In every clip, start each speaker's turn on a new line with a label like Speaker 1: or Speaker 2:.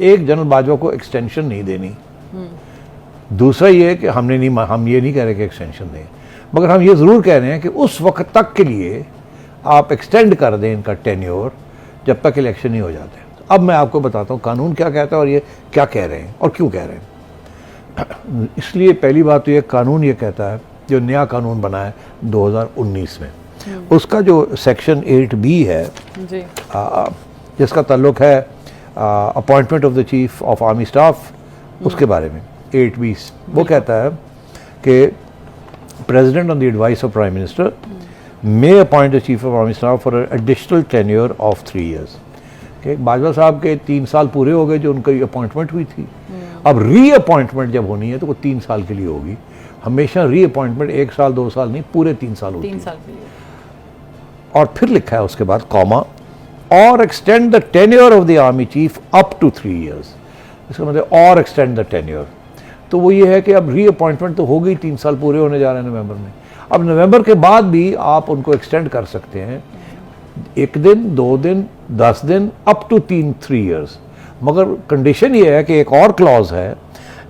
Speaker 1: एक जनरल बाजवा को एक्सटेंशन नहीं देनी, दूसरा ये कि हम ये नहीं कह रहे कि एक्सटेंशन दें, मगर हम ये ज़रूर कह रहे हैं कि उस वक्त तक के लिए आप एक्सटेंड कर दें इनका टेन्योर जब तक इलेक्शन नहीं हो जाते। अब मैं आपको बताता हूँ कानून क्या कहता है और ये क्या कह रहे हैं और क्यों कह रहे हैं। इसलिए पहली बात तो ये कानून ये कहता है, जो नया कानून बना है 2019 में, उसका जो सेक्शन 8B है
Speaker 2: जी,
Speaker 1: जिसका ताल्लुक है appointment of the chief of army staff, उसके बारे में 8B वो कहता है कि president on the advice of prime minister may appoint the chief of army staff for additional tenure of 3 years। Bajwa साहब के 3 साल पूरे हो गए जो उनकी अपॉइंटमेंट हुई थी, अब री अपॉइंटमेंट जब होनी है तो वो 3 साल के लिए होगी। हमेशा री अपॉइंटमेंट 1 साल 2 साल नहीं, पूरे 3 साल होती है।
Speaker 2: 3 साल के लिए।
Speaker 1: और फिर लिखा है उसके बाद कॉमा, और extend the tenure of the army chief up to 3 years। इसका मतलब और एक्सटेंड द टेन्योर, तो वो ये है कि अब री अपॉइंटमेंट तो हो गई, 3 साल पूरे होने जा रहे हैं नवंबर में, अब नवंबर के बाद भी आप उनको एक्सटेंड कर सकते हैं 1 दिन 2 दिन 10 दिन अप टू 3 years। मगर कंडीशन ये है कि एक और क्लॉज है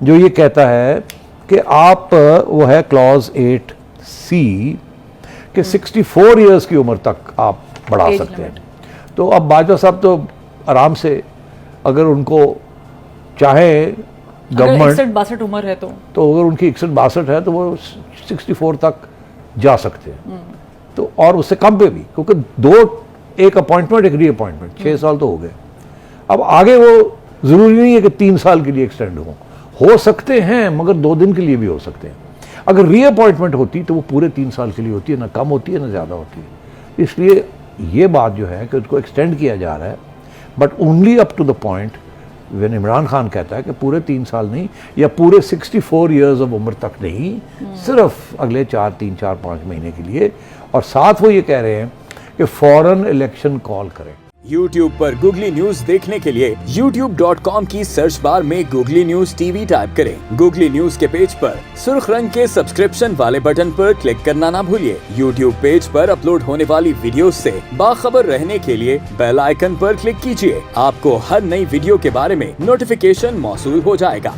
Speaker 1: जो ये कहता है कि आप, वो है क्लॉज 8C कि 64 years की उम्र तक आप बढ़ा सकते हैं। तो अब बाजवा साहब तो आराम से, अगर उनको चाहे गवर्नमेंट
Speaker 2: 61-62 उम्र है तो
Speaker 1: अगर उनकी 61-62 है तो वो 64 तक जा सकते हैं, तो और उससे कम पे भी, क्योंकि एक अपॉइंटमेंट एक री अपॉइंटमेंट 6 साल तो हो गए। अब आगे वो ज़रूरी नहीं है कि 3 साल के लिए एक्सटेंड हो सकते हैं, मगर 2 दिन के लिए भी हो सकते हैं। अगर री अपॉइंटमेंट होती तो वो पूरे 3 साल के लिए होती है, ना कम होती है ना ज़्यादा होती है। इसलिए ये बात जो है कि उसको एक्सटेंड किया जा रहा है, but only up to the point when Imran Khan कहता है कि पूरे 3 साल नहीं, या पूरे 64 years ऑफ उम्र तक नहीं, सिर्फ अगले 3-4-5 महीने के लिए। और साथ वो ये कह रहे हैं कि फौरन इलेक्शन कॉल करें।
Speaker 3: YouTube पर गूगली न्यूज देखने के लिए youtube.com की सर्च बार में गूगली न्यूज TV टाइप करें। गूगली न्यूज के पेज पर सुर्ख रंग के सब्सक्रिप्शन वाले बटन पर क्लिक करना ना भूलिए। YouTube पेज पर अपलोड होने वाली वीडियोस से बाखबर रहने के लिए बेल आइकन पर क्लिक कीजिए। आपको हर नई वीडियो के बारे में नोटिफिकेशन मौसूल हो जाएगा।